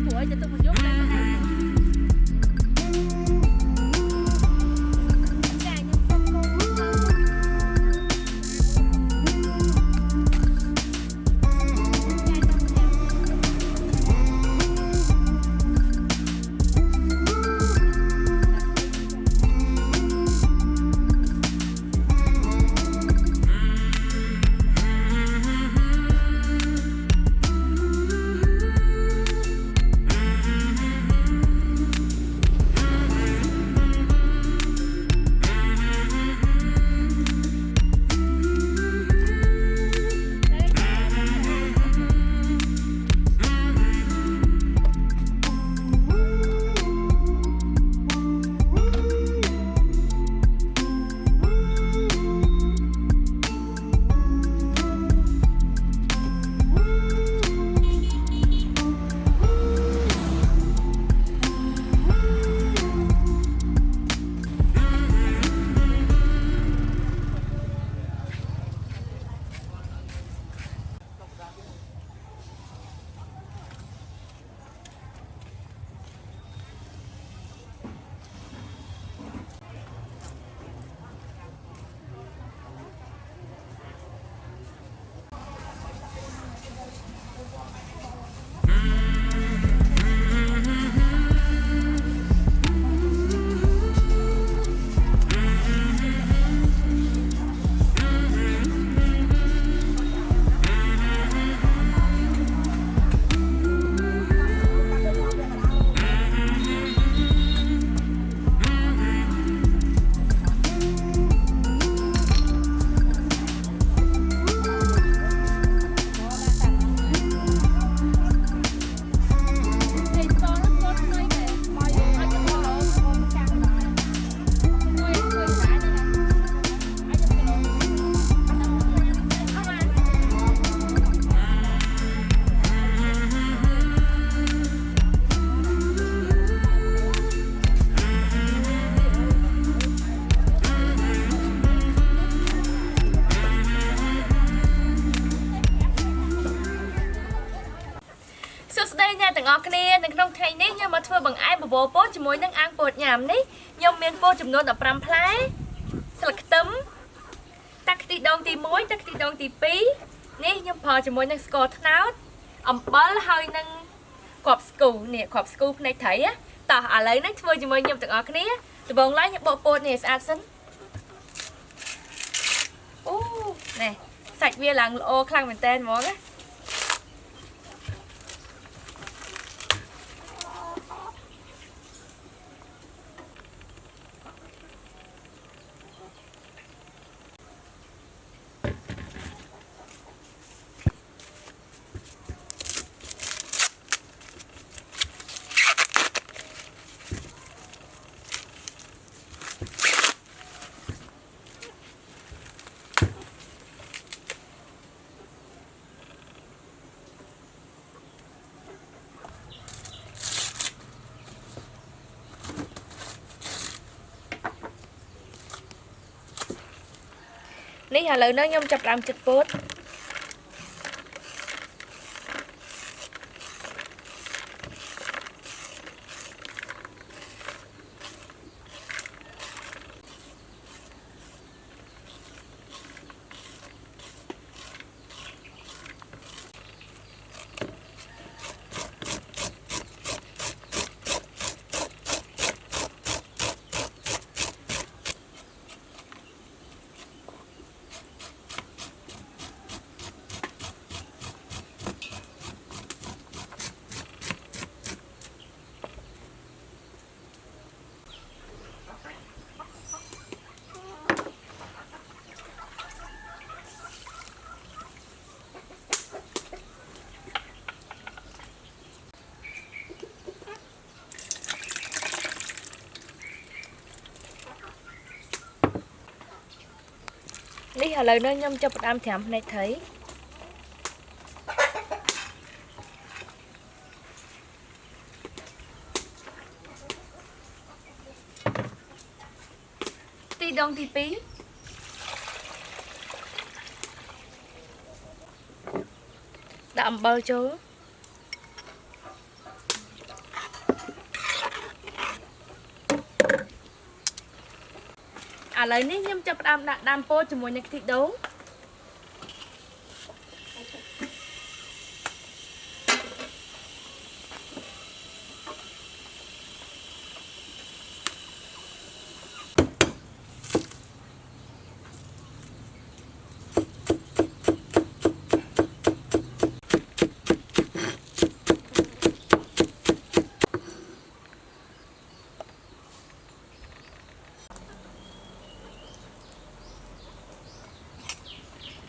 ผัวจะต้องมายกได้ไหมแต่งออกกันเนี่ยแต่ต้องไทยนี่ยังมาทัวร์บังไอ้บโบโป๊จมวยนั่งอ่างปวดหยามนี่ยังเมียนโป๊จำนวนแบบรำพลายสลักตึ้มตักตีดองตีมวยตักตีดองตีปีนี่ยังพอจมวยนั่งสกอตน้าวอมเปิ้ลเฮยนั่งขอบสกูเนี่ยขอบสกูในไทยอะต่ออะไรนั่งทัวร์จมวยยังแต่งออกกันเนี่ยจะบองไล่ยังโบโป๊เนี่ยสะอาดซึ้งโอ้เนี่ยใส่เวียหลังโอคลั่งเหมือนเต้นมองอะนี่หาเลยnó nhom chập làm chật bớt Lý hả lời nó nhâm cho một am thèm này thấy tí đông tí pí đậm bơ chú ឥឡូវនេះខ្ញុំចាប់ផ្ដើមដាក់ដាំពោតជាមួយនឹងខ្ទិះដូង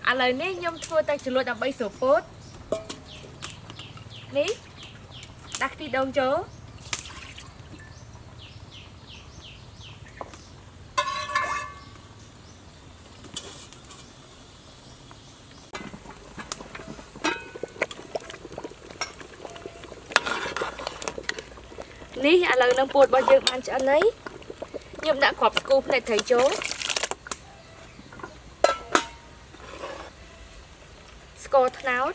ឥឡូវនេះខ្ញុំធ្វើតែជ្រលក់ដើម្បីស្រូបពោតនេះដាក់ខ្ទិះដូងចូលនេះឥឡូវនឹងពោតរបស់យើងបានឆ្អិនហើយខ្ញុំដាក់គ្រាប់ស្គូផ្នែកត្រីចូលស្ករត្នោត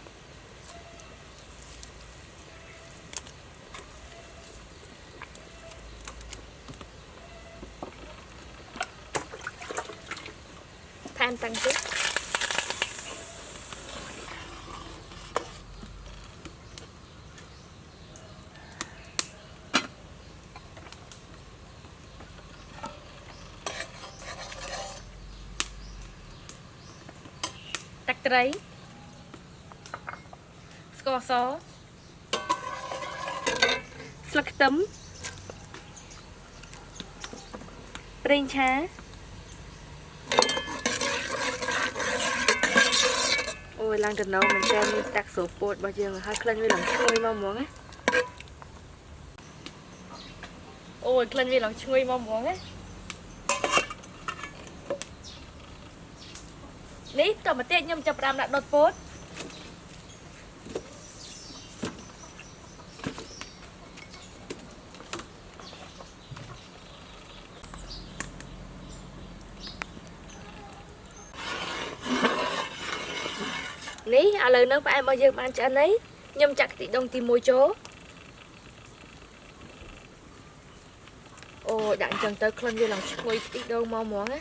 ថែមតាំងទៀតទឹកត្រីស្ករសស្លឹកខ្ទឹមប្រេងឆាអូយឡើងទៅណោមែនតើមានតាក់ស្រូបពោតរបស់យើងហើយក្លិនវាឡើងឈ្ងុយមកហ្មងណាអូយក្លិនវាឡើងឈ្ងុយមកហ្មងណានេះតមកទៀតខ្ញុំចាប់ផ្ដើមដាក់ដុតពោតនេះឥឡូវនឹងផ្អែមរបស់យើងបានឆ្អិនហើយខ្ញុំចាក់ខ្ទិះដូងទី1ចូលអូដាក់អញ្ចឹងទៅក្លិនវាឡើងឈ្ងុយខ្ទិះដូងមកហ្មងណា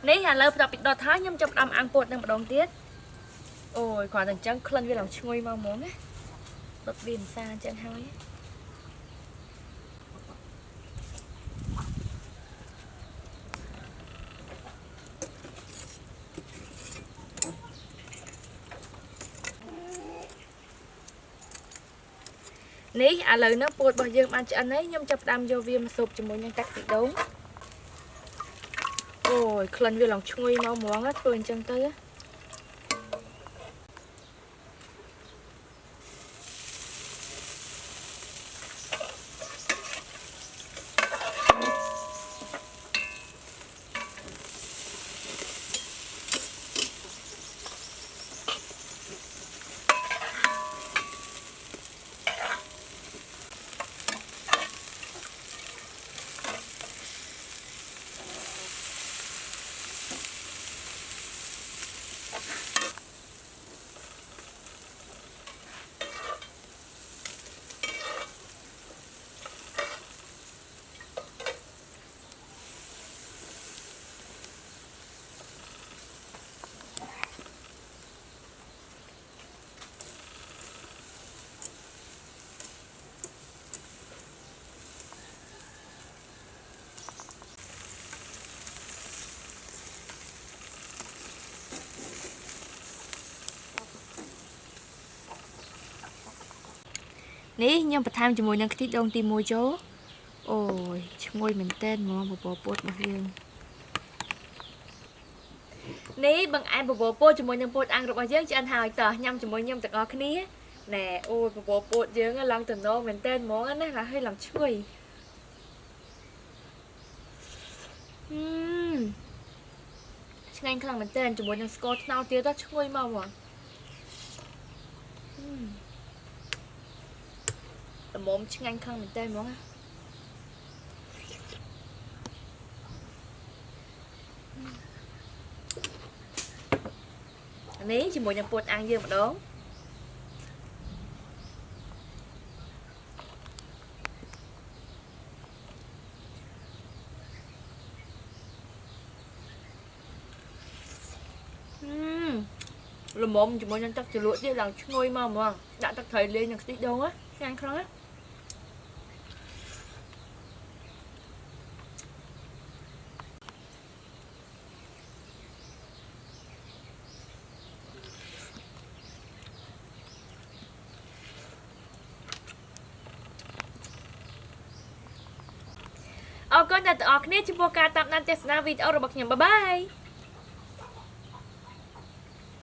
នេះឥឡូវបន្ទាប់ពីដុតហើយខ្ញុំចាប់ផ្ដើមអាំងពោតនឹងម្ដងទៀតអូយគ្រាន់តែអញ្ចឹងក្លិនវាឡើងឈ្ងុយមកហ្មងណាដុតវាមិនសាអញ្ចឹងហើយនេះឥឡូវនេះពោតរបស់យើងបានឆ្អិនហើយខ្ញុំចាប់ផ្ដើមយកវាមកស៊ុបជាមួយនឹងទឹកខ្ទិះដូងអូយក្លិនវាឡើងឈ្ងុយមកហ្មងធ្វើអញ្ចឹងទៅនេះខ្ញុំបន្ថែមជាមួយនឹងខ្ទិះដូងទី1ចូលអូយឈ្ងុយមែនទែនហ្មងបបរពោតរបស់យើងនេះបង្អែមបបរពោតជាមួយនឹងពោតអាំងរបស់យើងឆ្អិនហើយតោះញ៉ាំជាមួយខ្ញុំទាំងអស់គ្នាណែអូយបបរពោតយើងឡើងទៅណោមែនទែនហ្មងណាហើយឡើងឈ្ងុយ ឆ្ងាញ់ខ្លាំងមែនតើជាមួយនឹងស្ករត្នោតទៀតឈ្ងុយមកហ្មងល្មមឆ្ងាញ់ខ្លាំងមែនតើហ្មងនេះជាមួយនឹងពោតអាំងយើងម្ដងល្មមជាមួយនឹងទឹកជ្រលក់ទៀតឡើងឈ្ងុយមកហ្មងដាក់ទឹកត្រីលេងនឹងខ្ទិះដូងណាឆ្ងាញ់ខ្លាំងណាអរគុណដល់អ្នកទាំងអស់គ្នាចំពោះការតាមដានទស្សនាវីដេអូរបស់ខ្ញុំបាយបាយ